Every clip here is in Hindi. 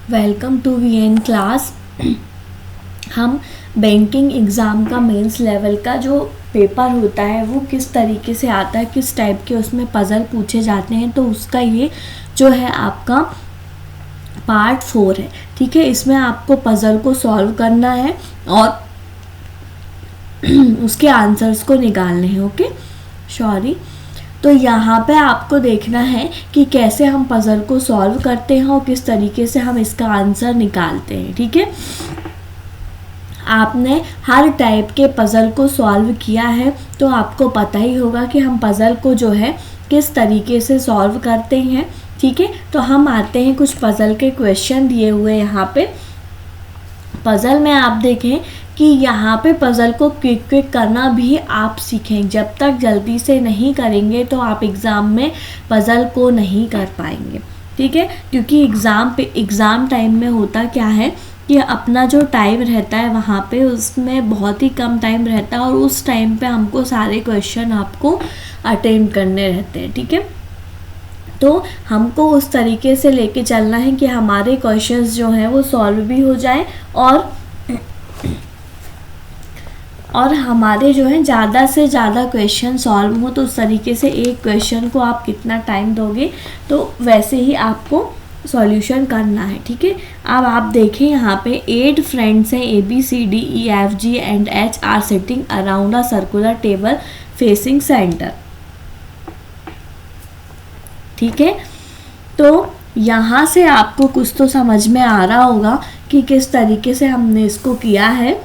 Welcome to VN class. हम बैंकिंग एग्ज़ाम का मेंस लेवल का जो पेपर होता है वो किस तरीके से आता है, किस टाइप के उसमें पज़ल पूछे जाते हैं, तो उसका ये जो है आपका पार्ट 4 है। ठीक है, इसमें आपको पज़ल को सॉल्व करना है और उसके आंसर्स को निकालने हैं। Okay, sorry. तो यहाँ पे आपको देखना है कि कैसे हम पज़ल को सॉल्व करते हैं और किस तरीके से हम इसका आंसर निकालते हैं। ठीक है, आपने हर टाइप के पज़ल को सॉल्व किया है तो आपको पता ही होगा कि हम पज़ल को जो है किस तरीके से सॉल्व करते हैं। ठीक है, तो हम आते हैं कुछ पज़ल के क्वेश्चन दिए हुए यहाँ पे। पज़ल में आप देखें कि यहाँ पे पज़ल को क्विक करना भी आप सीखें। जब तक जल्दी से नहीं करेंगे तो आप एग्ज़ाम में पज़ल को नहीं कर पाएंगे। ठीक है, क्योंकि एग्ज़ाम टाइम में होता क्या है कि अपना जो टाइम रहता है वहाँ पे उसमें बहुत ही कम टाइम रहता है और उस टाइम पे हमको सारे क्वेश्चन आपको अटेंड करने रहते हैं। ठीक है, तो हमको उस तरीके से लेके चलना है कि हमारे क्वेश्चंस जो हैं वो सॉल्व भी हो जाए और हमारे जो है ज़्यादा से ज़्यादा क्वेश्चन सॉल्व हो। तो उस तरीके से एक क्वेश्चन को आप कितना टाइम दोगे तो वैसे ही आपको सॉल्यूशन करना है। ठीक है, अब आप देखें यहाँ पे 8 फ्रेंड्स हैं, ABCDEFG and H are sitting around a circular table facing centre. ठीक है, तो यहाँ से आपको कुछ तो समझ में आ रहा होगा कि किस तरीके से हमने इसको किया है।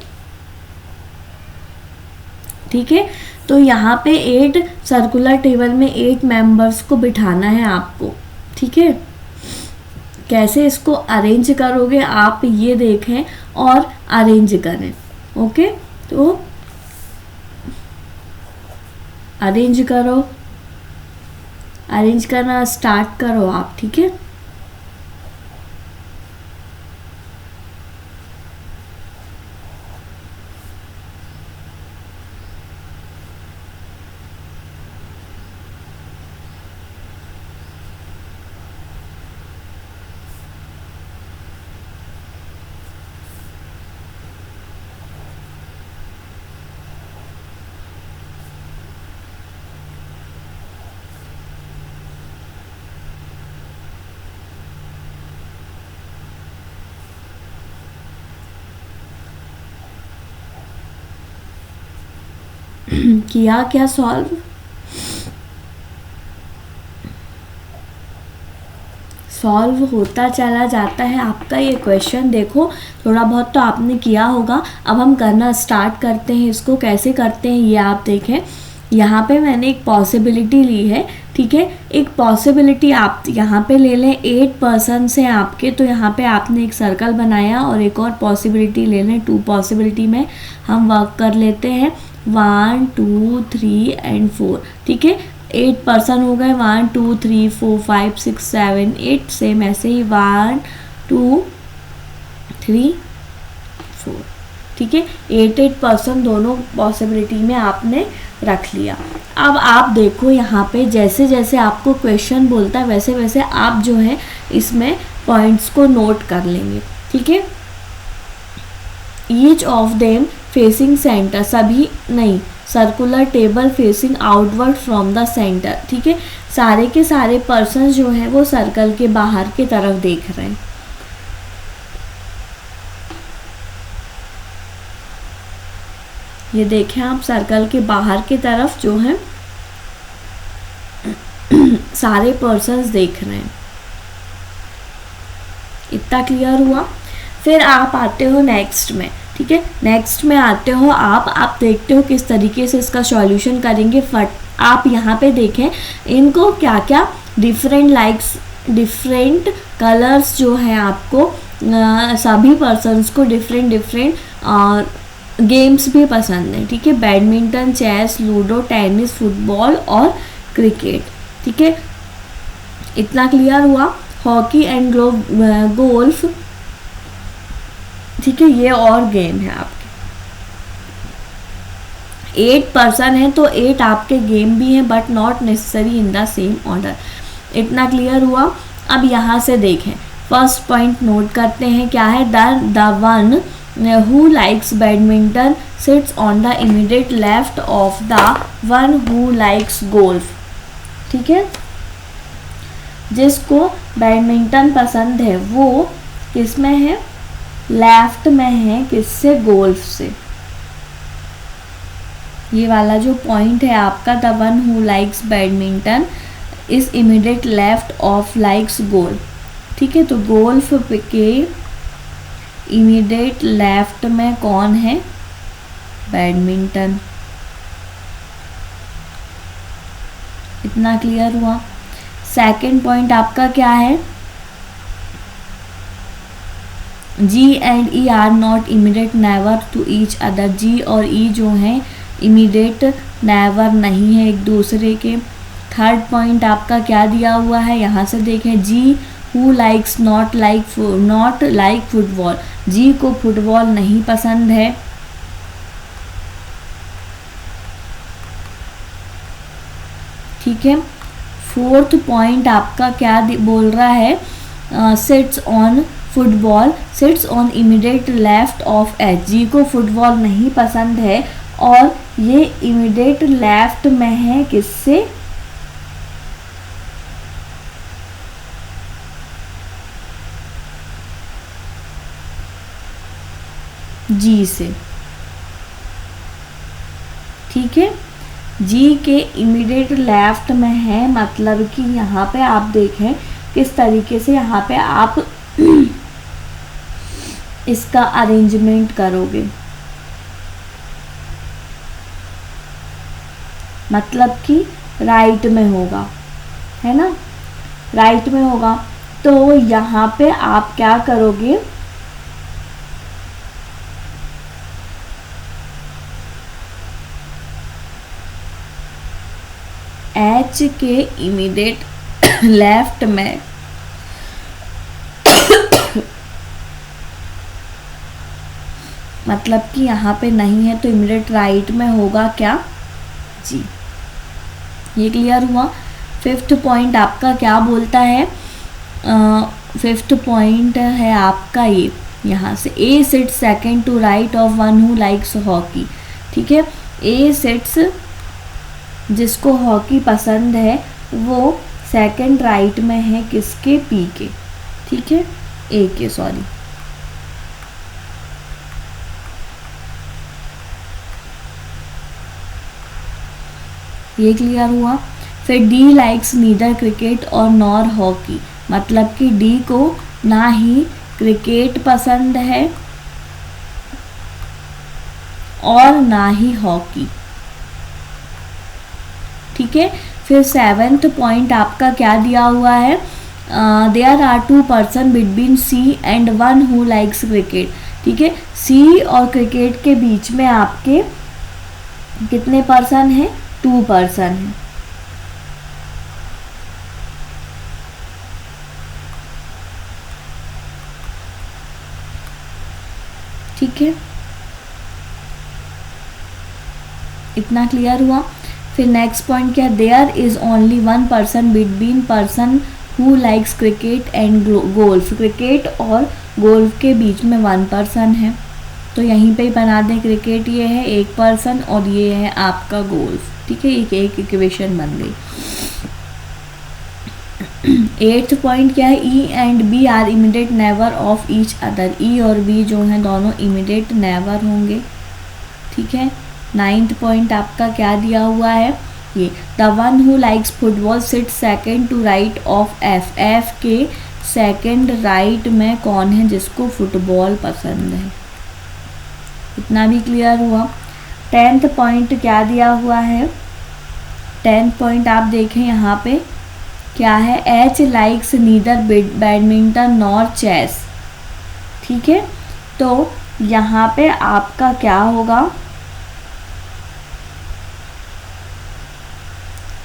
ठीक है, तो यहाँ पे 8 सर्कुलर टेबल में 8 मेंबर्स को बिठाना है आपको। ठीक है, कैसे इसको अरेंज करोगे आप ये देखें और अरेंज करें। ओके, तो अरेंज करना स्टार्ट करो आप। ठीक है, किया क्या सॉल्व? सॉल्व होता चला जाता है आपका ये क्वेश्चन। देखो थोड़ा बहुत तो आपने किया होगा। अब हम करना स्टार्ट करते हैं। इसको कैसे करते हैं ये आप देखें। यहाँ पे मैंने एक पॉसिबिलिटी ली है। ठीक है, एक पॉसिबिलिटी आप यहाँ पे ले लें। 8 पर्सन्स हैं आपके, तो यहाँ पे आपने एक सर्कल बनाया और एक और पॉसिबिलिटी ले लें। 2 पॉसिबिलिटी में हम वर्क कर लेते हैं। 1 2 3 एंड 4। ठीक है, 8 पर्सन हो गए। 1 2 3 4 5 6 7 8। सेम ऐसे ही 1 2 3 4। ठीक है, 8 पर्सन दोनों पॉसिबिलिटी में आपने रख लिया। अब आप देखो यहाँ पे जैसे जैसे आपको क्वेश्चन बोलता है वैसे वैसे आप जो है इसमें पॉइंट्स को नोट कर लेंगे। ठीक है, each of them facing centre, सभी नहीं, circular table facing outward from the centre. ठीक है, सारे के सारे पर्सन जो हैं वो सर्कल के बाहर की तरफ देख रहे हैं। ये देखें आप, सर्कल के बाहर की तरफ जो है सारे पर्सन्स देख रहे हैं। इतना क्लियर हुआ? फिर आप आते हो नेक्स्ट में। ठीक है, नेक्स्ट में आते हो आप देखते हो किस तरीके से इसका सॉल्यूशन करेंगे। आप यहाँ पे देखें इनको क्या क्या डिफरेंट कलर्स जो है आपको सभी पर्सन्स को डिफरेंट गेम्स भी पसंद है। ठीक है, badminton, chess, ludo, tennis, football और क्रिकेट। ठीक है, इतना क्लियर हुआ? Hockey and golf. ठीक है, ये और गेम है आपके। 8 पर्सन है तो 8 आपके गेम भी हैं but not necessary in the same order. इतना क्लियर हुआ? अब यहाँ से देखें फर्स्ट पॉइंट नोट करते हैं, क्या है, the one who likes badminton sits on the immediate left of the one who likes golf. ठीक है, जिसको बैडमिंटन पसंद है वो किस में है, लेफ्ट में है, किससे, गोल्फ से। ये वाला जो पॉइंट है आपका, the one who likes badminton is immediate left of likes golf. ठीक है, तो गोल्फ के इमीडिएट लेफ्ट में कौन है, बैडमिंटन। इतना क्लियर हुआ। सेकंड पॉइंट आपका क्या है, G and E are not immediate neighbour to each other. G और ई जो हैं इमीडिएट नेवर नहीं है एक दूसरे के। थर्ड पॉइंट आपका क्या दिया हुआ है, यहाँ से देखें, G who likes not like football. G को फुटबॉल नहीं पसंद है। ठीक है, फोर्थ पॉइंट आपका क्या बोल रहा है, sits on football sits on immediate left of H. G को फुटबॉल नहीं पसंद है और ये इमीडिएट लेफ्ट में है, किससे, जी से। ठीक है, जी के इमीडिएट लेफ्ट में है, मतलब कि यहाँ पे आप देखें किस तरीके से यहाँ पे आप इसका अरेंजमेंट करोगे, मतलब कि राइट में होगा, है ना, राइट में होगा। तो यहाँ पे आप क्या करोगे, एच के इमीडिएट लेफ्ट में मतलब कि यहाँ पे नहीं है तो इमीडिएट राइट में होगा क्या, जी। ये क्लियर हुआ। फिफ्थ पॉइंट आपका क्या बोलता है, फिफ्थ पॉइंट है आपका ये, यहाँ से, A sits second to right of one who likes hockey. ठीक है, ए सिट्स, जिसको हॉकी पसंद है वो सेकंड राइट में है, किसके, पी के। ठीक है, ए के, सॉरी। ये क्लियर हुआ। फिर डी लाइक्स नीदर क्रिकेट और नॉर हॉकी, मतलब कि डी को ना ही क्रिकेट पसंद है और ना ही हॉकी। ठीक है, फिर सेवेंथ पॉइंट आपका क्या दिया हुआ है, there are two person between C and one who likes cricket. ठीक है, सी और क्रिकेट के बीच में आपके कितने पर्सन हैं, 2 पर्सन हैं। ठीक है, इतना क्लियर हुआ। फिर नेक्स्ट पॉइंट क्या, there is only one person between person who likes cricket and golf. Cricket और गोल्फ के बीच में 1 पर्सन है, तो यहीं पे ही बना दें, क्रिकेट ये है 1 पर्सन और ये है आपका गोल्फ। ठीक है, एक इक्वेशन बन गई। 8th पॉइंट क्या है, E and B are immediate neighbour of each other. E और बी जो हैं दोनों इमीडिएट नेवर होंगे। ठीक है, 9th पॉइंट आपका क्या दिया हुआ है, ये, the one who likes football sit second to right of F. F के सेकेंड राइट में कौन है, जिसको फुटबॉल पसंद है। इतना भी क्लियर हुआ। 10th पॉइंट क्या दिया हुआ है, 10th पॉइंट आप देखें यहाँ पे क्या है, H likes neither badminton nor chess. ठीक है, तो यहाँ पे आपका क्या होगा,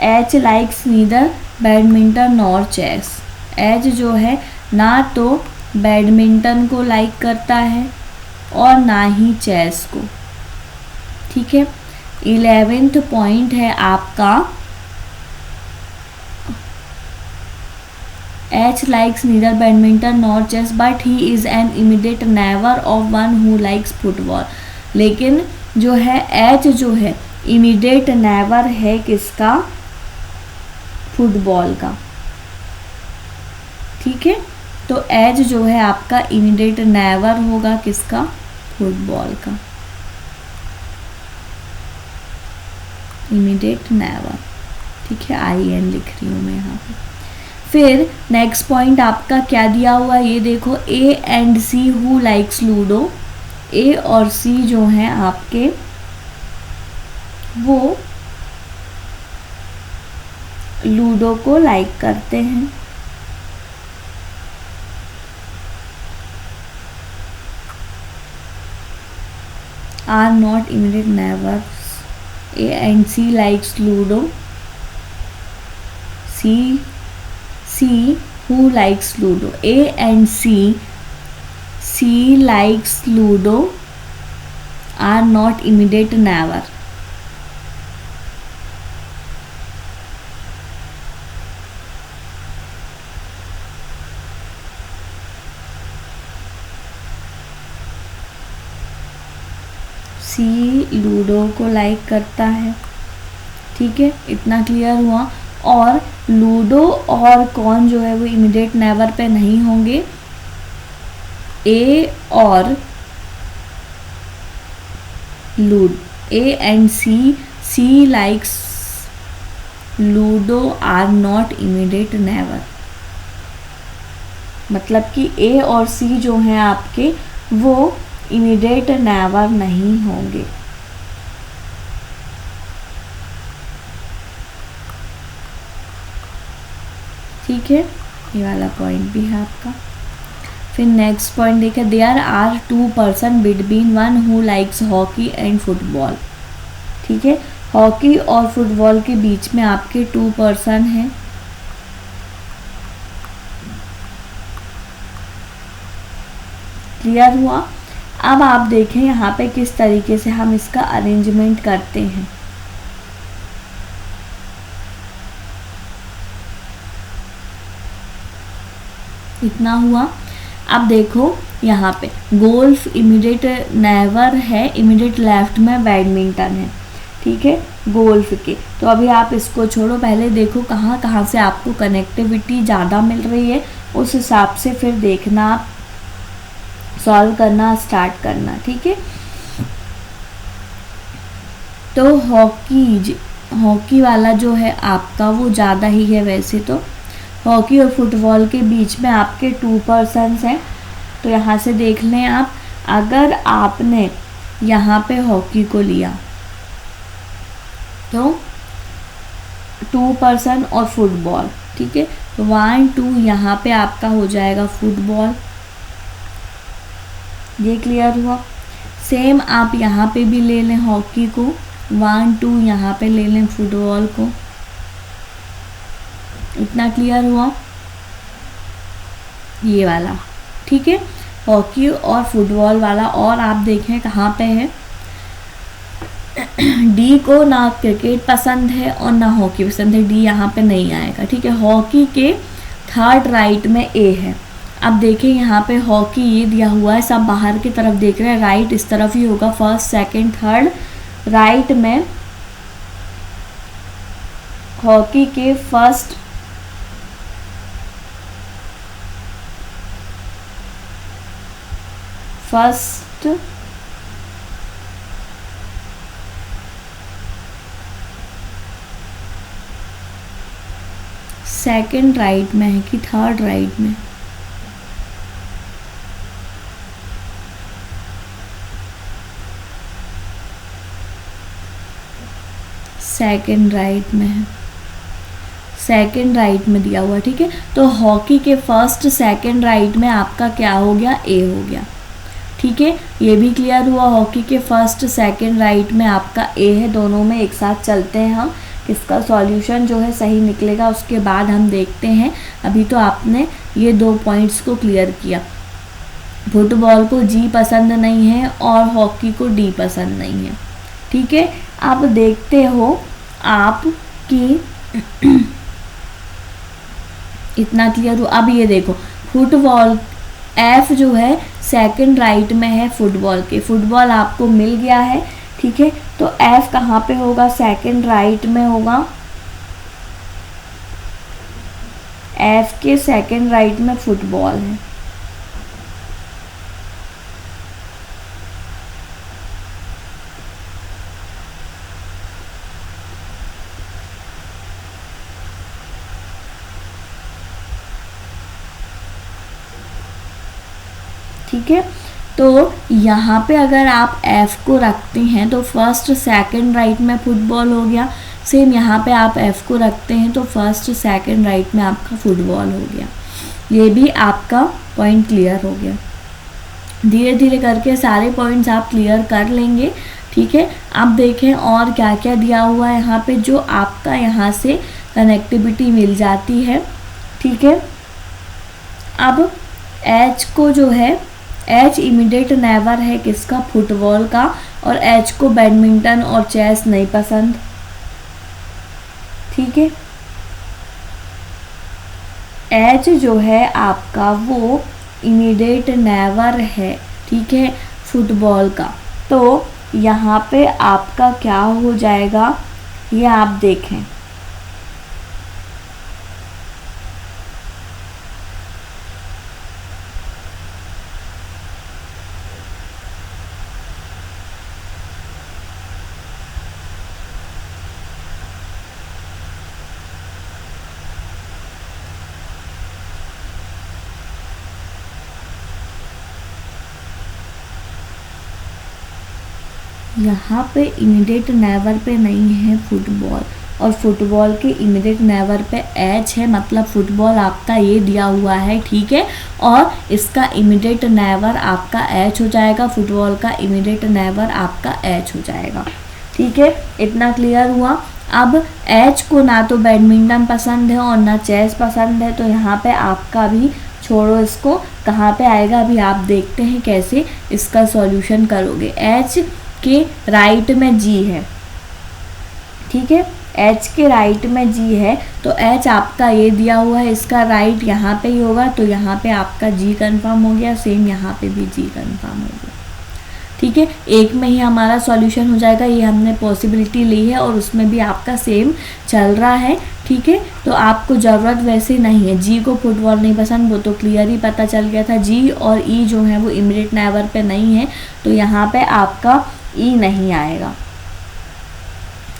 H likes neither badminton nor chess. H जो है ना तो बैडमिंटन को लाइक करता है और ना ही चेस को। ठीक है, 11th पॉइंट है आपका, H likes neither badminton nor chess but he is an immediate neighbor of one who likes football. लेकिन जो है H जो है इमीडिएट नेबर है किसका, फुटबॉल का, ठीक है। तो H जो है आपका इमीडिएट नेबर होगा किसका, फुटबॉल का, इमीडिएट नेबर, ठीक है। IN लिख रही हूँ मैं यहाँ पे। फिर नेक्स्ट पॉइंट आपका क्या दिया हुआ है ये देखो, A and C who likes ludo. A और C जो हैं आपके वो लूडो को लाइक करते हैं। Are not immediate neighbours. A and C likes Ludo. C who likes Ludo. A and C likes Ludo are not immediate neighbor. C ludo को लाइक करता है, ठीक है, इतना क्लियर हुआ। और लूडो और कौन जो है वो इमीडिएट नेबर पे नहीं होंगे, A और A and C likes ludo are not immediate neighbour. मतलब कि A और C जो हैं आपके वो इमीडिएट नेबर नहीं होंगे, ठीक है। ये वाला पॉइंट भी है आपका। फिर नेक्स्ट पॉइंट देखिए, there are 2 person between one who likes hockey and football, ठीक है। हॉकी और फुटबॉल के बीच में आपके 2 पर्सन हैं। क्लियर हुआ। अब आप देखें यहाँ पे किस तरीके से हम इसका अरेंजमेंट करते हैं। इतना हुआ। अब देखो यहाँ पे गोल्फ इमीडिएट नेबर है, इमीडिएट लेफ्ट में बैडमिंटन है, ठीक है, गोल्फ के। तो अभी आप इसको छोड़ो, पहले देखो कहाँ कहाँ से आपको कनेक्टिविटी ज़्यादा मिल रही है, उस हिसाब से फिर देखना, आप सॉल्व करना स्टार्ट करना, ठीक है। तो हॉकी वाला जो है आपका वो ज़्यादा ही है वैसे तो। हॉकी और फुटबॉल के बीच में आपके 2 पर्सन्स हैं। तो यहाँ से देख लें आप, अगर आपने यहाँ पे हॉकी को लिया तो 2 पर्सन और फुटबॉल, ठीक है, 1 2 यहाँ पे आपका हो जाएगा फुटबॉल। ये क्लियर हुआ। सेम आप यहाँ पे भी ले लें हॉकी को, 1 2 यहाँ पे ले लें फुटबॉल को। इतना क्लियर हुआ ये वाला, ठीक है, हॉकी और फुटबॉल वाला। और आप देखें कहाँ पे है, डी को ना क्रिकेट पसंद है और ना हॉकी पसंद है, डी यहाँ पे नहीं आएगा, ठीक है। हॉकी के 3rd राइट में ए है। अब देखिए यहाँ पे हॉकी ये दिया हुआ है, सब बाहर की तरफ देख रहे हैं, राइट इस तरफ ही होगा, 1st 2nd 3rd राइट में हॉकी के फर्स्ट सेकंड राइट में है कि 3rd राइट में, सेकंड राइट में है, सेकंड राइट में दिया हुआ, ठीक है। तो हॉकी के 1st 2nd राइट में आपका क्या हो गया, ए हो गया, ठीक है। ये भी क्लियर हुआ, हॉकी के 1st 2nd राइट में आपका ए है। दोनों में एक साथ चलते हैं हम, किसका सॉल्यूशन जो है सही निकलेगा उसके बाद हम देखते हैं। अभी तो आपने ये 2 पॉइंट्स को क्लियर किया, फुटबॉल को जी पसंद नहीं है और हॉकी को डी पसंद नहीं है, ठीक है। आप देखते हो आप कि इतना क्लियर हो। अब ये देखो फुटबॉल, एफ जो है सेकंड राइट में है फुटबॉल के, फुटबॉल आपको मिल गया है, ठीक है। तो एफ कहाँ पे होगा, सेकंड राइट में होगा, एफ के सेकंड राइट में फुटबॉल है। ठीक है, तो यहाँ पे अगर आप F को रखते हैं तो फर्स्ट सेकंड राइट में फुटबॉल हो गया। सेम यहाँ पे आप F को रखते हैं तो फर्स्ट सेकंड राइट में आपका फुटबॉल हो गया। ये भी आपका पॉइंट क्लियर हो गया। धीरे धीरे करके सारे पॉइंट्स आप क्लियर कर लेंगे, ठीक है। अब देखें और क्या क्या दिया हुआ है यहाँ पे, जो आपका यहाँ से कनेक्टिविटी मिल जाती है, ठीक है। अब H को जो है, H इमीडिएट नेवर है किसका, फुटबॉल का, और H को बैडमिंटन और चेस नहीं पसंद, ठीक है। H जो है आपका वो इमीडिएट नेवर है, ठीक है, फुटबॉल का। तो यहाँ पे आपका क्या हो जाएगा, ये आप देखें, यहाँ पे इमीडिएट नेवर पे नहीं है फुटबॉल, और फुटबॉल के इमीडिएट नेवर पे H है, मतलब फुटबॉल आपका ये दिया हुआ है, ठीक है। और इसका इमीडिएट नेवर आपका H हो जाएगा, फुटबॉल का इमीडिएट नेवर आपका H हो जाएगा, ठीक है। इतना क्लियर हुआ। अब H को ना तो बैडमिंटन पसंद है और ना चेस पसंद है, तो यहाँ पे आपका भी छोड़ो, इसको कहाँ पे आएगा अभी आप देखते हैं कैसे इसका सॉल्यूशन करोगे। H के राइट में G है, ठीक है, H के राइट में G है, तो H आपका ये दिया हुआ है, इसका राइट यहाँ पे ही होगा, तो यहाँ पे आपका G कंफर्म हो गया, सेम यहाँ पे भी G कंफर्म हो गया, ठीक है। एक में ही हमारा सॉल्यूशन हो जाएगा, ये हमने पॉसिबिलिटी ली है और उसमें भी आपका सेम चल रहा है, ठीक है। तो आपको ज़रूरत वैसे नहीं है, G को फुटबॉल नहीं पसंद, वो तो क्लियर ही पता चल गया था। G और E जो है वो इमीडिएट नेवर पे नहीं है, तो यहाँ पे आपका E नहीं आएगा।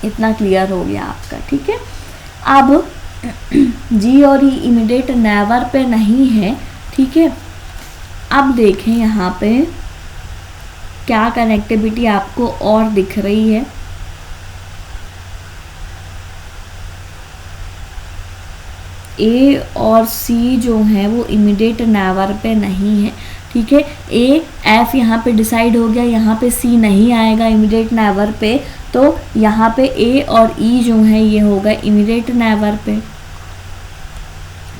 इतना क्लियर हो गया आपका, ठीक है। अब G और E इमीडिएट नेवर पे नहीं है, ठीक है। अब देखें यहाँ पे क्या कनेक्टिविटी आपको और दिख रही है। A और C जो है वो इमीडिएट नेवर पे नहीं है, ठीक है। A F यहाँ पे डिसाइड हो गया, यहाँ पे C नहीं आएगा इमीडिएट नेवर पे, तो यहाँ पे A और E जो है ये होगा इमीडिएट नेवर पे।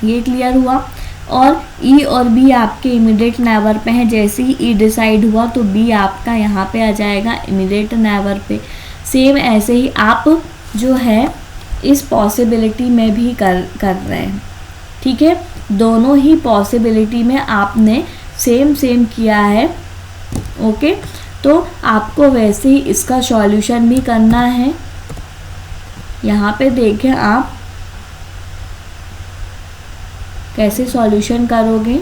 ये क्लियर हुआ। और E और B आपके इमीडिएट नेवर पे हैं, जैसे ही E डिसाइड हुआ तो B आपका यहाँ पे आ जाएगा इमीडिएट नेवर पे। सेम ऐसे ही आप जो है इस पॉसिबिलिटी में भी कर रहे हैं, ठीक है। दोनों ही पॉसिबिलिटी में आपने सेम किया है, ओके। तो आपको वैसे ही इसका सॉल्यूशन भी करना है। यहाँ पे देखें आप कैसे सॉल्यूशन करोगे,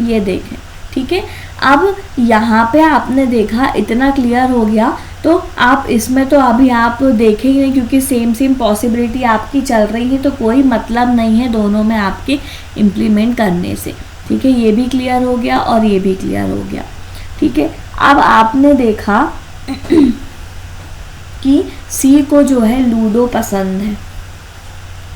ये देखें, ठीक है। अब यहाँ पे आपने देखा, इतना क्लियर हो गया, तो आप इसमें तो अभी आप देखेंगे क्योंकि सेम पॉसिबिलिटी आपकी चल रही है, तो कोई मतलब नहीं है दोनों में आपके इम्प्लीमेंट करने से, ठीक है। ये भी क्लियर हो गया और ये भी क्लियर हो गया, ठीक है। अब आपने देखा कि C को जो है लूडो पसंद है,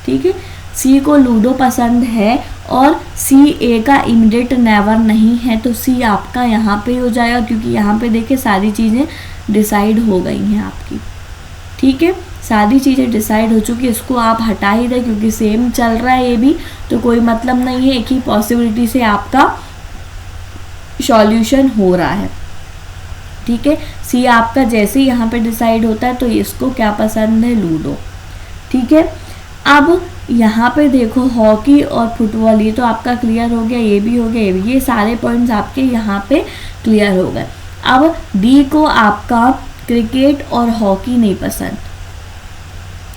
ठीक है। C को लूडो पसंद है और C A का इमीडिएट नेवर नहीं है, तो C आपका यहाँ पे हो जाएगा, क्योंकि यहाँ पे देखिए सारी चीज़ें डिसाइड हो गई हैं आपकी, ठीक है। सारी चीज़ें डिसाइड हो चुकी है, इसको आप हटा ही दें क्योंकि सेम चल रहा है ये भी, तो कोई मतलब नहीं है, एक ही पॉसिबिलिटी से आपका सॉल्यूशन हो रहा है, ठीक है। C आपका जैसे ही यहाँ पे डिसाइड होता है तो इसको क्या पसंद है, लूडो, ठीक है। अब यहाँ पे देखो हॉकी और फुटबॉल, ये तो आपका क्लियर हो गया, ये भी हो गया, ये सारे पॉइंट्स आपके यहाँ पे क्लियर हो गए। अब डी को आपका क्रिकेट और हॉकी नहीं पसंद,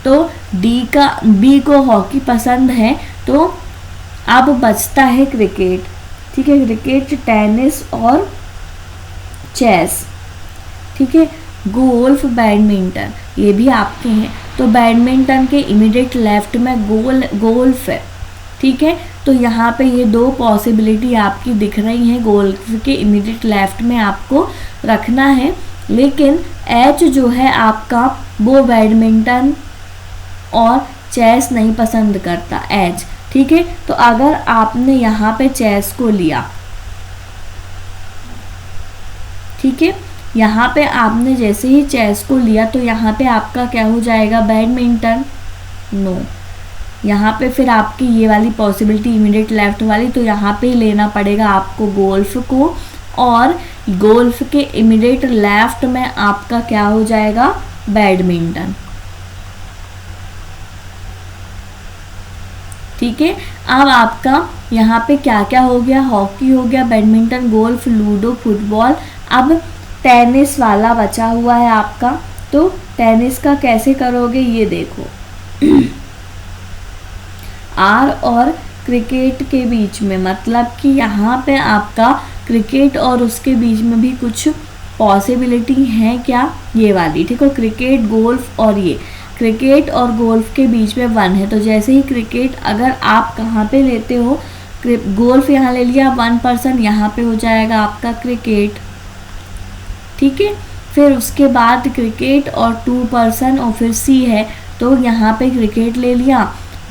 तो बी को हॉकी पसंद है, तो अब बचता है क्रिकेट। ठीक है, क्रिकेट, टेनिस और चेस। ठीक है, गोल्फ, बैडमिंटन, ये भी आपके हैं। तो बैडमिंटन के इमीडिएट लेफ्ट में गोल्फ है। ठीक है, तो यहाँ पे ये दो पॉसिबिलिटी आपकी दिख रही हैं, गोल्फ के इमीडिएट लेफ्ट में आपको रखना है। लेकिन एच जो है आपका, वो बैडमिंटन और चेस नहीं पसंद करता, एच। ठीक है, तो अगर आपने यहाँ पे चेस को लिया, ठीक है, यहाँ पे आपने जैसे ही चेस को लिया तो यहाँ पे आपका क्या हो जाएगा, बैडमिंटन, नो। यहाँ पे फिर आपकी ये वाली पॉसिबिलिटी इमीडिएट लेफ्ट वाली, तो यहाँ पे लेना पड़ेगा आपको गोल्फ को, और गोल्फ के इमीडिएट लेफ्ट में आपका क्या हो जाएगा, बैडमिंटन। ठीक है, अब आपका यहाँ पे क्या क्या हो गया, हॉकी हो गया, बैडमिंटन, गोल्फ, लूडो, फुटबॉल। अब टेनिस वाला बचा हुआ है आपका, तो टेनिस का कैसे करोगे ये देखो। आर और क्रिकेट के बीच में, मतलब कि यहाँ पे आपका क्रिकेट और उसके बीच में भी कुछ पॉसिबिलिटी है क्या, ये वाली। ठीक है, क्रिकेट, गोल्फ और ये क्रिकेट और गोल्फ के बीच में 1 है, तो जैसे ही क्रिकेट अगर आप कहाँ पे लेते हो, गोल्फ यहाँ ले लिया 1%, यहाँ पे हो जाएगा आपका क्रिकेट। ठीक है, फिर उसके बाद क्रिकेट और 2% और फिर सी है, तो यहाँ पे क्रिकेट ले लिया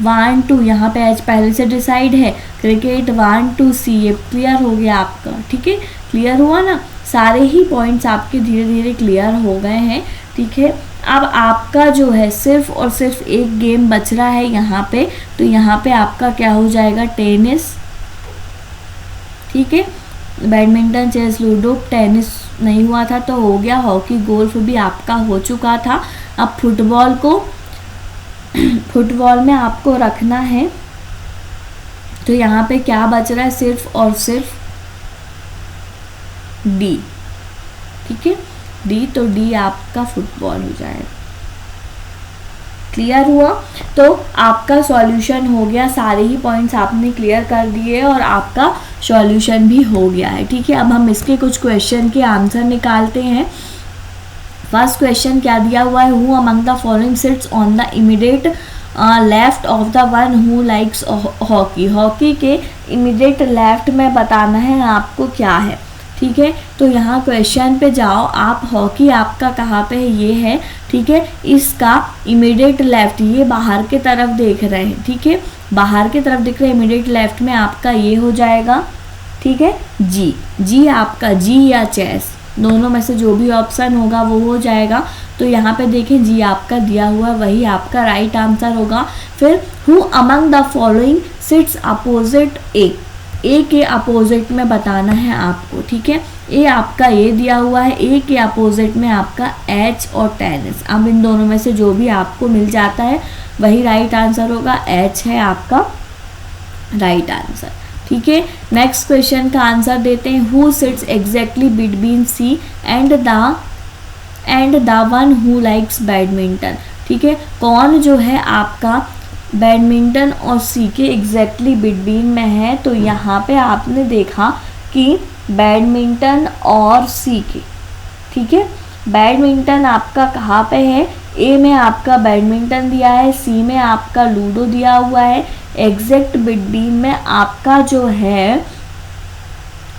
1 2, यहाँ पे एच पहले से डिसाइड है, क्रिकेट 1 2 सी, ये क्लियर हो गया आपका। ठीक है, क्लियर हुआ ना, सारे ही पॉइंट्स आपके धीरे धीरे क्लियर हो गए हैं। ठीक है, अब आपका जो है सिर्फ और सिर्फ एक गेम बच रहा है यहाँ पे, तो यहाँ पे आपका क्या हो जाएगा, टेनिस। ठीक है, बैडमिंटन, चेस, लूडो, टेनिस नहीं हुआ था तो हो गया, हॉकी, गोल्फ भी आपका हो चुका था। अब फुटबॉल को, फुटबॉल में आपको रखना है, तो यहाँ पे क्या बच रहा है, सिर्फ और सिर्फ डी। ठीक है, डी, तो डी आपका फुटबॉल हो जाएगा। क्लियर हुआ, तो आपका सॉल्यूशन हो गया, सारे ही पॉइंट्स आपने क्लियर कर दिए और आपका सॉल्यूशन भी हो गया है। ठीक है, अब हम इसके कुछ क्वेश्चन के आंसर निकालते हैं। फर्स्ट क्वेश्चन क्या दिया हुआ है, who among the following sits on the immediate left of the one who likes hockey. Hockey के इमीडिएट लेफ्ट में बताना है आपको क्या है। ठीक है, तो यहाँ क्वेश्चन पे जाओ आप, हॉकी आपका कहाँ पे है, ये है। ठीक है, इसका इमीडिएट लेफ्ट, ये बाहर के तरफ देख रहे हैं। ठीक है, बाहर की तरफ दिख रहे हैं, इमीडिएट लेफ्ट में आपका ये हो जाएगा। ठीक है, जी, जी आपका, जी या चेस, दोनों में से जो भी ऑप्शन होगा वो हो जाएगा। तो यहाँ पे देखें, जी आपका दिया हुआ वही आपका राइट आंसर होगा। फिर who among the following sits opposite A के अपोजिट में बताना है आपको। ठीक है, ए आपका ये दिया हुआ है, ए के अपोजिट में आपका एच और टेनिस। अब इन दोनों में से जो भी आपको मिल जाता है वही राइट आंसर होगा, एच है आपका राइट आंसर। ठीक है, नेक्स्ट क्वेश्चन का आंसर देते हैं, who sits exactly between C and the one who likes badminton. ठीक है, कौन जो है आपका बैडमिंटन और सी के एग्जैक्टली बिटवीन में है, तो यहाँ पे आपने देखा कि बैडमिंटन और सी के। ठीक है, बैडमिंटन आपका कहाँ पे है, ए में आपका बैडमिंटन दिया है, सी में आपका लूडो दिया हुआ है, एग्जैक्ट बिटवीन में आपका जो है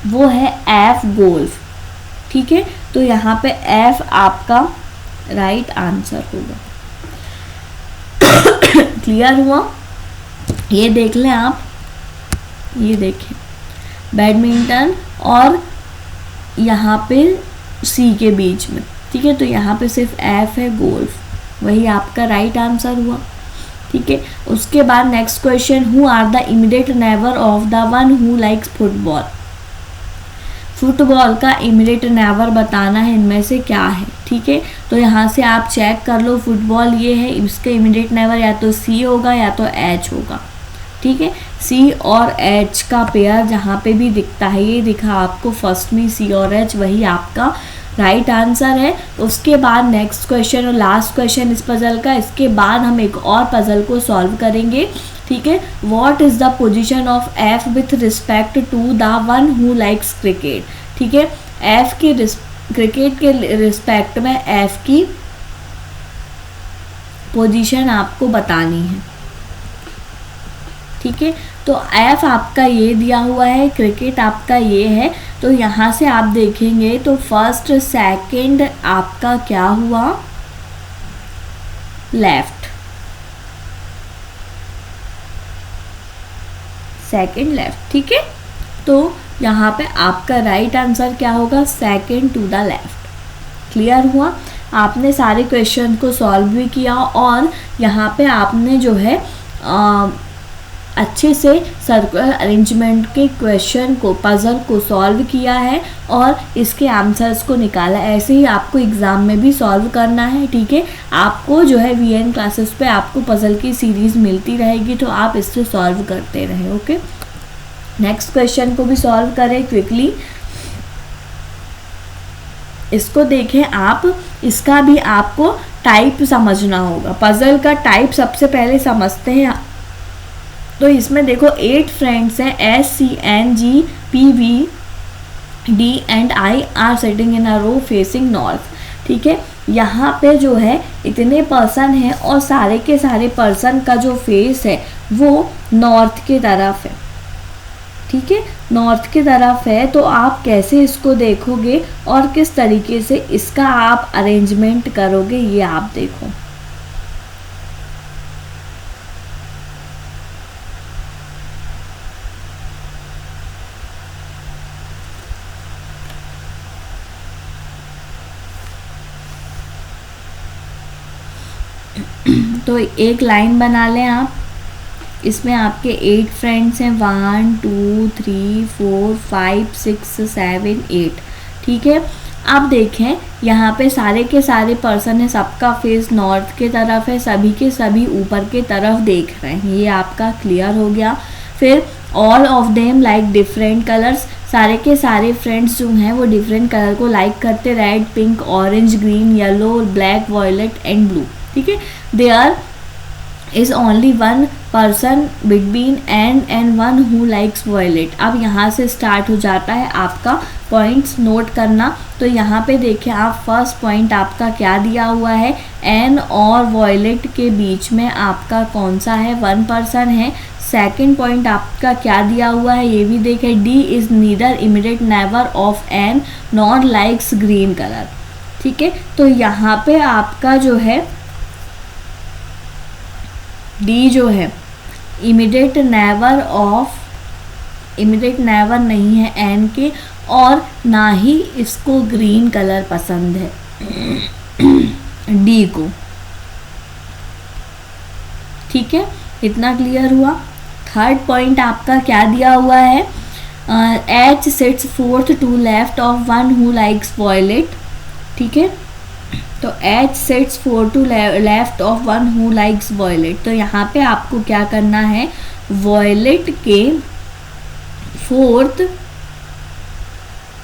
वो है एफ, गोल्फ। ठीक है, तो यहाँ पे एफ आपका राइट आंसर होगा। क्लियर हुआ, ये देख लें आप, ये देखें बैडमिंटन और यहाँ पे सी के बीच में। ठीक है, तो यहाँ पे सिर्फ एफ है, गोल्फ, वही आपका राइट आंसर हुआ। ठीक है, उसके बाद next question, who are the immediate neighbour of the one who likes football. Football का इमीडिएट नेबर बताना है, इनमें से क्या है। ठीक है, तो यहाँ से आप चेक कर लो, फुटबॉल ये है, इसके इमीडिएट नेबर या तो सी होगा या तो एच होगा। ठीक है, सी और एच का पेयर जहाँ पे भी दिखता है, ये दिखा आपको फर्स्ट में सी और एच, वही आपका राइट आंसर है। उसके बाद नेक्स्ट क्वेश्चन और लास्ट क्वेश्चन इस पजल का, इसके बाद हम एक और पजल को सॉल्व करेंगे। ठीक है, what is the position of F with respect to the one who likes cricket. ठीक है, एफ के क्रिकेट के रिस्पेक्ट में एफ की पोजीशन आपको बतानी है। ठीक है, तो एफ आपका ये दिया हुआ है, क्रिकेट आपका ये है, तो यहाँ से आप देखेंगे तो फर्स्ट सेकंड आपका क्या हुआ, लेफ्ट, सेकंड लेफ्ट। ठीक है, तो यहाँ पे आपका राइट आंसर क्या होगा, second to the left. Clear हुआ, आपने सारे क्वेश्चन को सॉल्व भी किया और यहाँ पे आपने जो है अच्छे से सर्कुलर अरेंजमेंट के क्वेश्चन को, पजल को सॉल्व किया है और इसके आंसर्स को निकाला। ऐसे ही आपको एग्ज़ाम में भी सॉल्व करना है। ठीक है, आपको जो है VN क्लासेस पे आपको पजल की सीरीज़ मिलती रहेगी, तो आप इससे सॉल्व करते रहें। ओके, नेक्स्ट क्वेश्चन को भी सॉल्व करें क्विकली। इसको देखें आप, इसका भी आपको टाइप समझना होगा। पजल का टाइप सबसे पहले समझते हैं। तो इसमें देखो 8 फ्रेंड्स हैं, SCNG PV D and I are sitting in a row facing north. ठीक है, यहाँ पे जो है इतने पर्सन हैं और सारे के सारे पर्सन का जो फेस है वो नॉर्थ की तरफ है। ठीक है, नॉर्थ की तरफ है, तो आप कैसे इसको देखोगे और किस तरीके से इसका आप अरेंजमेंट करोगे, ये आप देखो। तो एक लाइन बना लें आप, इसमें आपके 8 फ्रेंड्स हैं, 1 2 3 4 5 6 7 8। ठीक है, अब देखें यहाँ पे सारे के सारे पर्सन है, सबका फेस नॉर्थ के तरफ है, सभी के सभी ऊपर के तरफ देख रहे हैं, ये आपका क्लियर हो गया। फिर all of them like different colours, सारे के सारे फ्रेंड्स जो हैं वो डिफरेंट कलर को लाइक करते, red pink orange green yellow black violet and blue. ठीक है, there is only one person between and one who likes violet. अब यहाँ से स्टार्ट हो जाता है आपका पॉइंट्स नोट करना। तो यहाँ पे देखिए आप, फर्स्ट पॉइंट आपका क्या दिया हुआ है, एन और वॉयलेट के बीच में आपका कौन सा है, 1 पर्सन है। सेकंड पॉइंट आपका क्या दिया हुआ है, ये भी देखें, D is neither immediate neighbour of N not likes green colour. ठीक है, तो यहाँ पे आपका जो है डी जो है इमीडिएट नेबर नहीं है एन के, और ना ही इसको ग्रीन कलर पसंद है डी को। ठीक है, इतना क्लियर हुआ। थर्ड पॉइंट आपका क्या दिया हुआ है, H sits fourth to left of one who likes violet. ठीक है, तो H sits fourth to left of one who likes violet. तो यहाँ पे आपको क्या करना है, वॉयलेट के फोर्थ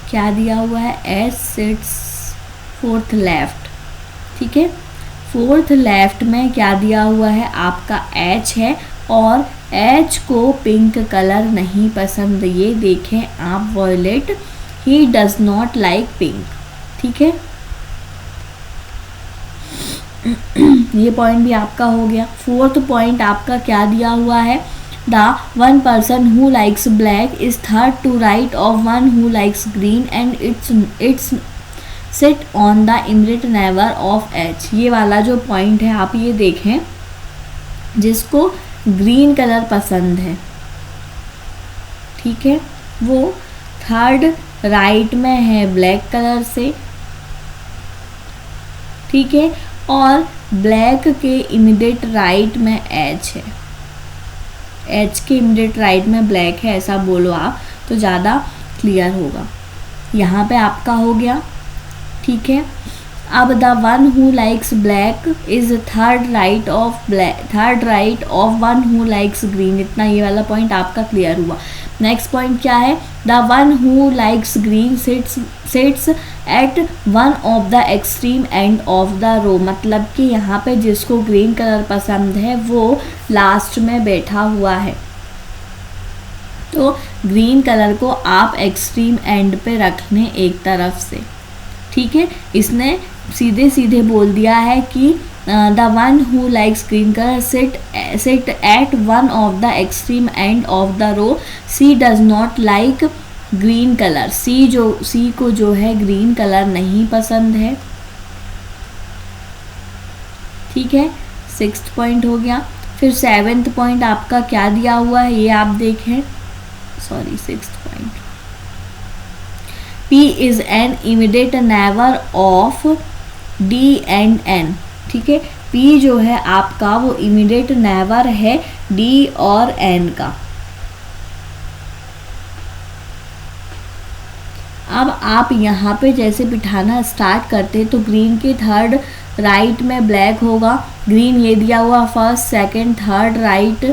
क्या दिया हुआ है, एच सिट्स फोर्थ लेफ्ट। ठीक है, फोर्थ लेफ्ट में क्या दिया हुआ है, आपका एच है, और एच को पिंक कलर नहीं पसंद, ये देखें आप, violet he does not like pink. ठीक है, ये पॉइंट भी आपका हो गया। फोर्थ पॉइंट आपका क्या दिया हुआ है, the one person who likes black is third to right of one who likes green and its sit on the immediate neighbour of H. ये वाला जो पॉइंट है आप ये देखें, जिसको ग्रीन कलर पसंद है, ठीक है, वो थर्ड राइट में है ब्लैक कलर से। ठीक है, और ब्लैक के इमीडिएट राइट में एच है, एच के इमीडिएट राइट में ब्लैक है, ऐसा बोलो आप तो ज़्यादा क्लियर होगा। यहाँ पे आपका हो गया, ठीक है। अब the one who likes black is third right of one who likes green. इतना ये वाला पॉइंट आपका क्लियर हुआ। नेक्स्ट पॉइंट क्या है, the one who likes green sits at one of the extreme end of the row. मतलब कि यहाँ पे जिसको ग्रीन कलर पसंद है वो लास्ट में बैठा हुआ है, तो ग्रीन कलर को आप एक्सट्रीम एंड पे रख लें एक तरफ से, ठीक है। इसने सीधे सीधे बोल दिया है कि the one who likes green colour sit at one of the extreme end of the row. C does not like green colour. C को जो है ग्रीन कलर नहीं पसंद है, ठीक है। 6th पॉइंट हो गया। फिर 7th पॉइंट आपका क्या दिया हुआ है ये आप देखें, 6th point, P is an immediate neighbor of D and N, ठीक है। P जो है आपका वो इमीडिएट नेबर है D और N का। अब आप यहाँ पे जैसे बिठाना स्टार्ट करते हैं तो ग्रीन के थर्ड राइट में ब्लैक होगा। ग्रीन ये दिया हुआ फर्स्ट सेकंड थर्ड राइट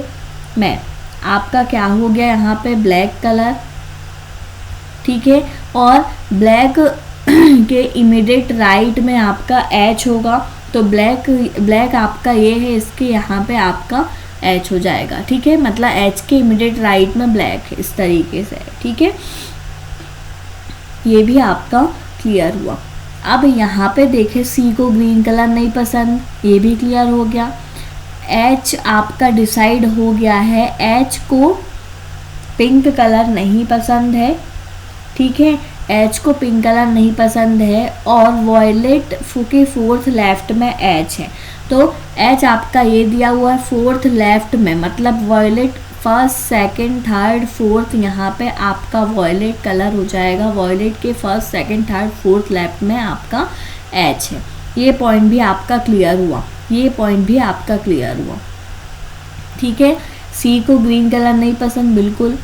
में आपका क्या हो गया यहाँ पे ब्लैक कलर, ठीक है। और ब्लैक के इमीडिएट राइट में आपका H होगा, तो ब्लैक आपका ये है, इसके यहाँ पे आपका H हो जाएगा, ठीक है। मतलब H के इमीडिएट राइट में ब्लैक है, इस तरीके से, ठीक है। ये भी आपका क्लियर हुआ। अब यहाँ पे देखें C को ग्रीन कलर नहीं पसंद, ये भी क्लियर हो गया। H आपका डिसाइड हो गया है, H को पिंक कलर नहीं पसंद है, ठीक है। H को पिंक कलर नहीं पसंद है और वॉयलेट के फोर्थ लेफ्ट में H है, तो H आपका ये दिया हुआ है फोर्थ लेफ्ट में, मतलब violet first second third fourth यहाँ पे आपका वॉयलेट कलर हो जाएगा। वॉयलेट के first second third fourth left में आपका H है। ये पॉइंट भी आपका क्लियर हुआ, ये पॉइंट भी आपका क्लियर हुआ, ठीक है। C को ग्रीन कलर नहीं पसंद बिल्कुल।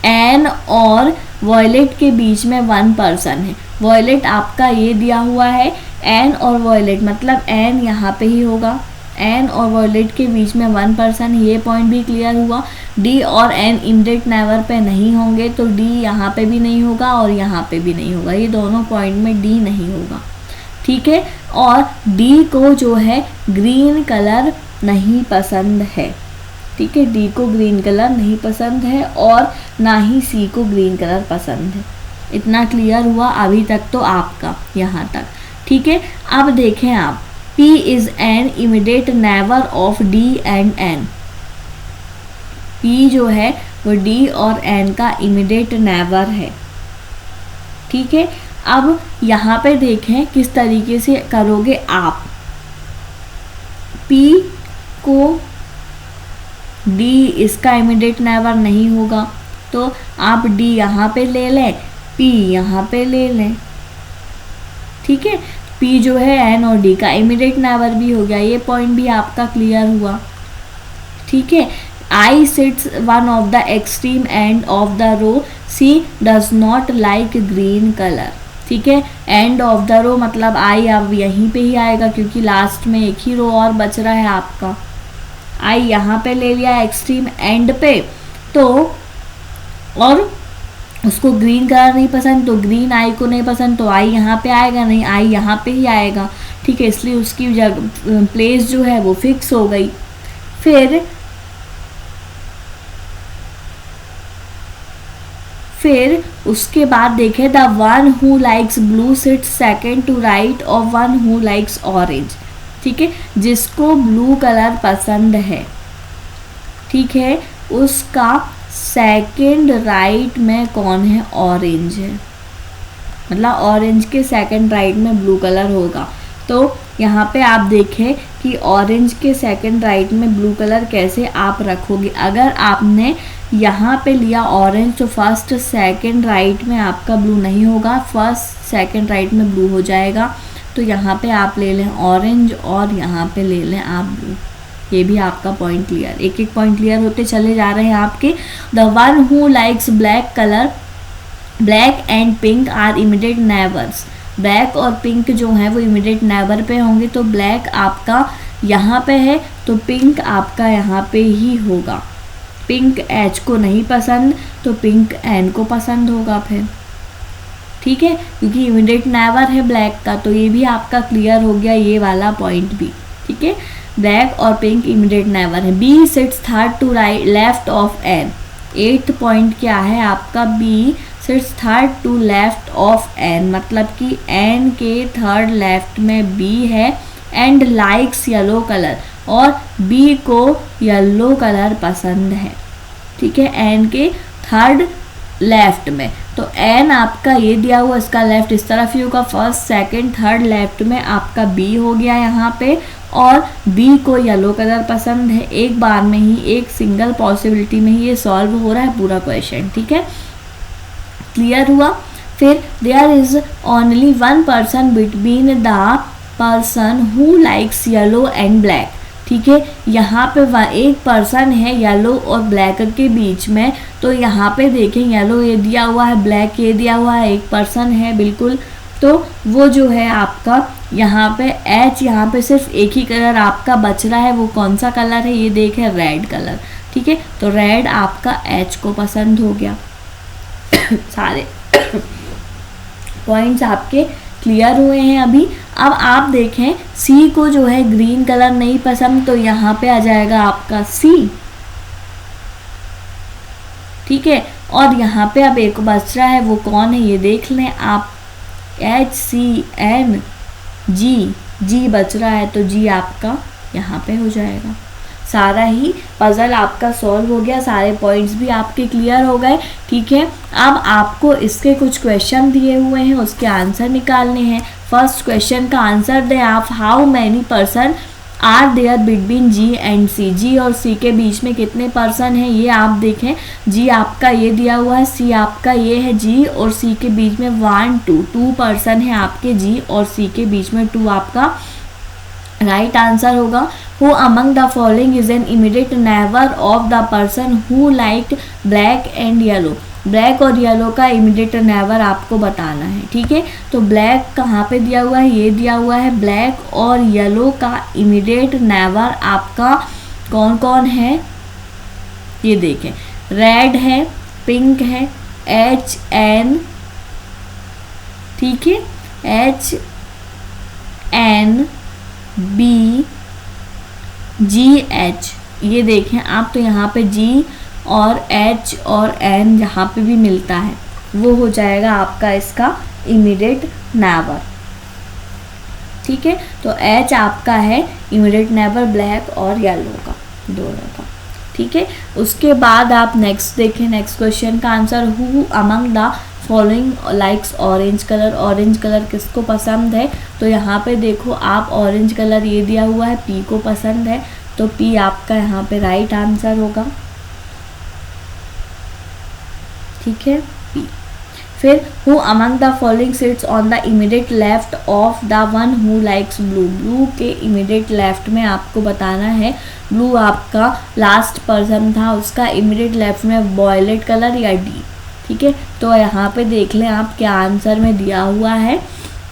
N और वॉयलेट के बीच में वन पर्सन है। वॉयलेट आपका ये दिया हुआ है N और वॉयलेट, मतलब N यहाँ पे ही होगा। N और वॉयलेट के बीच में वन पर्सन, ये पॉइंट भी क्लियर हुआ। D और N इमीडिएट नेबर पे नहीं होंगे, तो D यहाँ पे भी नहीं होगा और यहाँ पे भी नहीं होगा, ये दोनों पॉइंट में D नहीं होगा, ठीक है। और D को जो है ग्रीन कलर नहीं पसंद है, ठीक है। D को ग्रीन कलर नहीं पसंद है और ना ही C को ग्रीन कलर पसंद है। इतना क्लियर हुआ अभी तक तो आपका यहाँ तक, ठीक है। अब देखें आप, P is an immediate neighbor of D and N। P जो है वो D और N का इमीडिएट नेबर है, ठीक है। अब यहाँ पे देखें किस तरीके से करोगे आप। P को D इसका इमीडिएट नेबर नहीं होगा, तो आप D यहाँ पे ले लें, P यहाँ पे ले लें, ठीक है। P जो है N और D का इमीडिएट नेबर भी हो गया, ये पॉइंट भी आपका क्लियर हुआ, ठीक है। I sits one of the extreme end of the row, C does not like green color, ठीक है। एंड ऑफ द रो मतलब I अब यहीं पे ही आएगा क्योंकि लास्ट में एक ही रो और बच रहा है आपका। I यहाँ पे ले लिया एक्सट्रीम एंड पे, तो और उसको ग्रीन कलर नहीं पसंद, तो ग्रीन I को नहीं पसंद, तो I यहाँ पे आएगा नहीं, I यहाँ पे ही आएगा, ठीक है। इसलिए उसकी जगह प्लेस जो है वो फिक्स हो गई। फिर उसके बाद देखें, the one who likes blue sits second to right of one who likes orange, ठीक है। जिसको ब्लू कलर पसंद है, ठीक है, उसका सेकंड राइट में कौन है, ऑरेंज है, मतलब ऑरेंज के सेकंड राइट में ब्लू कलर होगा। तो यहाँ पे आप देखें कि ऑरेंज के सेकंड राइट में ब्लू कलर कैसे आप रखोगे। अगर आपने यहाँ पे लिया ऑरेंज तो फर्स्ट सेकंड राइट में आपका ब्लू नहीं होगा, फर्स्ट सेकंड राइट में ब्लू हो जाएगा। तो यहाँ पे आप ले लें ऑरेंज और यहाँ पे ले लें आप ब्लू। ये भी आपका पॉइंट क्लियर, एक एक पॉइंट क्लियर होते चले जा रहे हैं आपके। The one who likes black colour black and pink are immediate neighbours, black और पिंक जो है वो इमीडिएट नेबर पे होंगे, तो ब्लैक आपका यहाँ पे है तो पिंक आपका यहाँ पे ही होगा। पिंक एच को नहीं पसंद तो पिंक एन को पसंद होगा फिर, ठीक है, क्योंकि इमीडिएट नेबर है ब्लैक का, तो ये भी आपका क्लियर हो गया ये वाला पॉइंट भी, ठीक है। ब्लैक और पिंक इमीडिएट नेबर है। B sits third to right left of N, 8th point क्या है आपका, B sits third to left of N, मतलब कि एन के थर्ड लेफ्ट में बी है, एंड लाइक्स येलो कलर, और बी को येलो कलर पसंद है, ठीक है, एन के थर्ड लेफ्ट में। तो एन आपका ये दिया हुआ, इसका लेफ्ट इस तरफ ही होगा, फर्स्ट सेकंड थर्ड लेफ्ट में आपका बी हो गया यहाँ पे, और बी को येलो कलर पसंद है। एक बार में ही, एक सिंगल पॉसिबिलिटी में ही ये सॉल्व हो रहा है पूरा क्वेश्चन, ठीक है, क्लियर हुआ। फिर there is only one person between the person who likes yellow and black, ठीक है, यहाँ पे एक पर्सन है येलो और ब्लैक के बीच में, तो यहाँ पे देखें येलो ये दिया हुआ है, ब्लैक ये दिया हुआ है, एक पर्सन है बिल्कुल, तो वो जो है आपका यहाँ पे एच, यहाँ पे सिर्फ एक ही कलर आपका बच रहा है, वो कौन सा कलर है ये देखें, रेड कलर, ठीक है, तो रेड आपका एच को पसंद हो गया। सारे पॉइंट्स आपके क्लियर हुए हैं अभी। अब आप देखें सी को जो है ग्रीन कलर नहीं पसंद, तो यहाँ पे आ जाएगा आपका सी, ठीक है, और यहाँ पे अब एक बच रहा है, वो कौन है ये देख लें आप, एच सी एन जी, जी बच रहा है, तो जी आपका यहाँ पे हो जाएगा। सारा ही पजल आपका सॉल्व हो गया, सारे पॉइंट्स भी आपके क्लियर हो गए, ठीक है। अब आपको इसके कुछ क्वेश्चन दिए हुए हैं, उसके आंसर निकालने हैं। फर्स्ट क्वेश्चन का आंसर दें आप, how many person are there between G and C, G और सी के बीच में कितने पर्सन हैं ये आप देखें। जी आपका ये दिया हुआ है, सी आपका ये है, जी और सी के बीच में 1 2 2 पर्सन है आपके, जी और सी के बीच में 2 आपका राइट आंसर होगा। Who among the following is an immediate neighbour of the person who like black and yellow, black और येलो का इमीडिएट नेबर आपको बताना है, ठीक है। तो ब्लैक कहाँ पे दिया हुआ है, ये दिया हुआ है, ब्लैक और येलो का इमीडिएट नेबर आपका कौन कौन है ये देखें, रेड है, पिंक है, एच एन, ठीक है, H N B G H, ये देखें आप, तो यहाँ पे जी और एच और एन जहाँ पे भी मिलता है वो हो जाएगा आपका इसका इमीडिएट नेबर, ठीक है। तो एच आपका है इमीडिएट नेबर ब्लैक और येलो का, दोनों का, ठीक है। उसके बाद आप नेक्स्ट देखें, नेक्स्ट क्वेश्चन का answer, who among the following likes orange colour, orange colour किसको पसंद है, तो यहाँ पे देखो आप, ऑरेंज कलर ये दिया हुआ है, पी को पसंद है, तो पी आपका यहाँ पे राइट आंसर होगा, ठीक है, पी। फिर who among the following sits on the immediate left of the one who likes blue, blue के इमीडिएट लेफ्ट में आपको बताना है, ब्लू आपका लास्ट पर्सन था, उसका इमीडिएट लेफ्ट में वॉयलेट कलर या डी, ठीक है। तो यहाँ पे देख लें आप क्या आंसर में दिया हुआ है,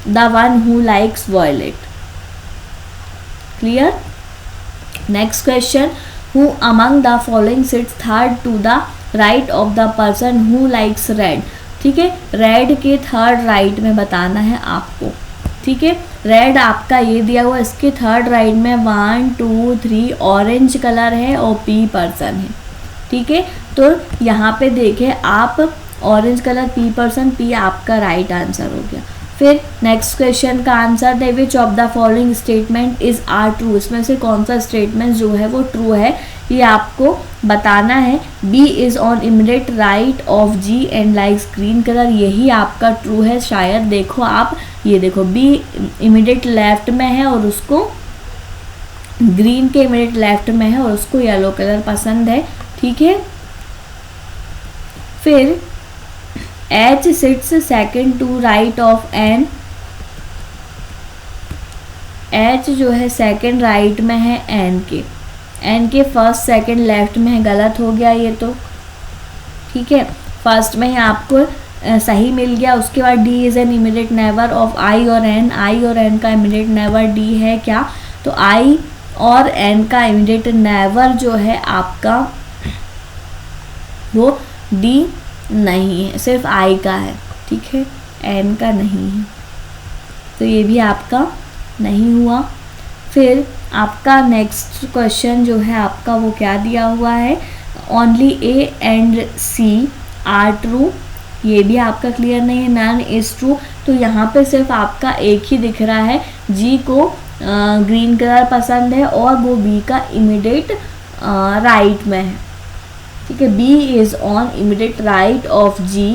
the one who likes violet, clear. Next question, who among the following sits third to the right of the person who likes red, ठीक है, रेड के थर्ड राइट में बताना है आपको, ठीक है। रेड आपका ये दिया हुआ, इसके थर्ड राइट में 1 2 3 ऑरेंज कलर है और पी पर्सन है, ठीक है। तो यहाँ पे देखें आप, orange colour P person, P आपका राइट आंसर हो गया। फिर नेक्स्ट क्वेश्चन का आंसर दे, which of the following statement is are true, इसमें से कौन सा स्टेटमेंट जो है वो ट्रू है ये आपको बताना है। B is on immediate right of G and likes green colour, यही आपका ट्रू है शायद, देखो आप, ये देखो बी इमीडिएट लेफ्ट में है और उसको ग्रीन के इमीडिएट लेफ्ट में है और उसको येलो कलर पसंद है, ठीक है। फिर H sits second to right of N, H जो है सेकेंड राइट में है एन के फर्स्ट सेकेंड लेफ्ट में है, गलत हो गया ये तो, ठीक है। फर्स्ट में ही आपको सही मिल गया। उसके बाद D is an immediate neighbour of I और एन, आई और एन का इमीडिएट नेबर डी है क्या, तो आई और एन का इमीडिएट नेबर जो है आपका वो डी नहीं है, सिर्फ आई का है, ठीक है, एन का नहीं है, तो ये भी आपका नहीं हुआ। फिर आपका नेक्स्ट क्वेश्चन जो है आपका वो क्या दिया हुआ है, only A and C are true, ये भी आपका क्लियर नहीं है, नन इज ट्रू, तो यहाँ पे सिर्फ आपका एक ही दिख रहा है, जी को ग्रीन कलर पसंद है और वो बी का इमीडिएट राइट में है, ठीक है, B is on immediate right of G,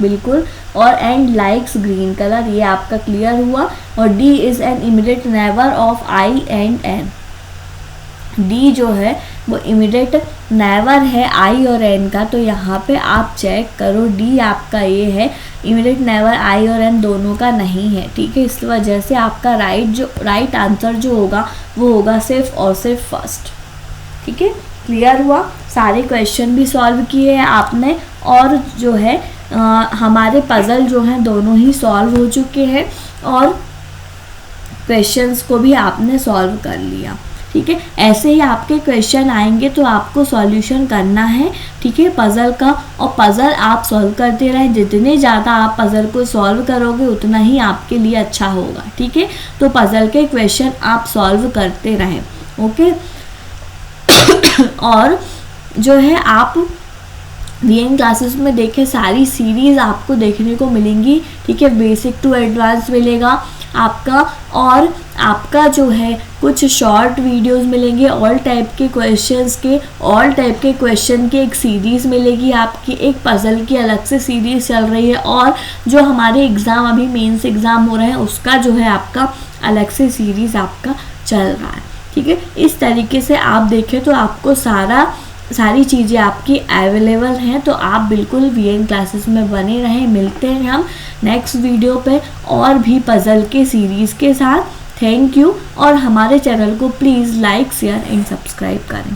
बिल्कुल, और एंड लाइक्स ग्रीन कलर, ये आपका क्लियर हुआ। और D is an immediate neighbour of I and N, D जो है वो इमीडिएट नेबर है आई और एन का, तो यहाँ पे आप चेक करो डी आपका ये है, इमीडिएट नेबर आई और एन दोनों का नहीं है, ठीक है, इस वजह से आपका राइट आंसर जो होगा वो होगा सिर्फ और सिर्फ फर्स्ट, ठीक है, क्लियर हुआ। सारे क्वेश्चन भी सॉल्व किए हैं आपने, और जो है हमारे पज़ल जो हैं दोनों ही सॉल्व हो चुके हैं, और क्वेश्चंस को भी आपने सॉल्व कर लिया, ठीक है। ऐसे ही आपके क्वेश्चन आएंगे तो आपको सॉल्यूशन करना है, ठीक है, पज़ल का, और पज़ल आप सॉल्व करते रहें, जितने ज़्यादा आप पज़ल को सॉल्व करोगे उतना ही आपके लिए अच्छा होगा, ठीक है, तो पज़ल के क्वेश्चन आप सॉल्व करते रहें, ओके। और जो है आप वीएन क्लासेस में देखें, सारी सीरीज़ आपको देखने को मिलेंगी, ठीक है, बेसिक टू एडवांस मिलेगा आपका, और आपका जो है कुछ शॉर्ट वीडियोस मिलेंगे, ऑल टाइप के क्वेश्चंस के, ऑल टाइप के क्वेश्चन की एक सीरीज़ मिलेगी आपकी, एक पज़ल की अलग से सीरीज़ चल रही है, और जो हमारे एग्ज़ाम अभी मेंस एग्ज़ाम हो रहे हैं उसका जो है आपका अलग से सीरीज़ आपका चल रहा है, ठीक है। इस तरीके से आप देखें तो आपको सारी चीज़ें आपकी अवेलेबल हैं, तो आप बिल्कुल वीएन क्लासेस में बने रहें। मिलते हैं हम नेक्स्ट वीडियो पे और भी पज़ल के सीरीज़ के साथ। थैंक यू, और हमारे चैनल को please like share and subscribe करें।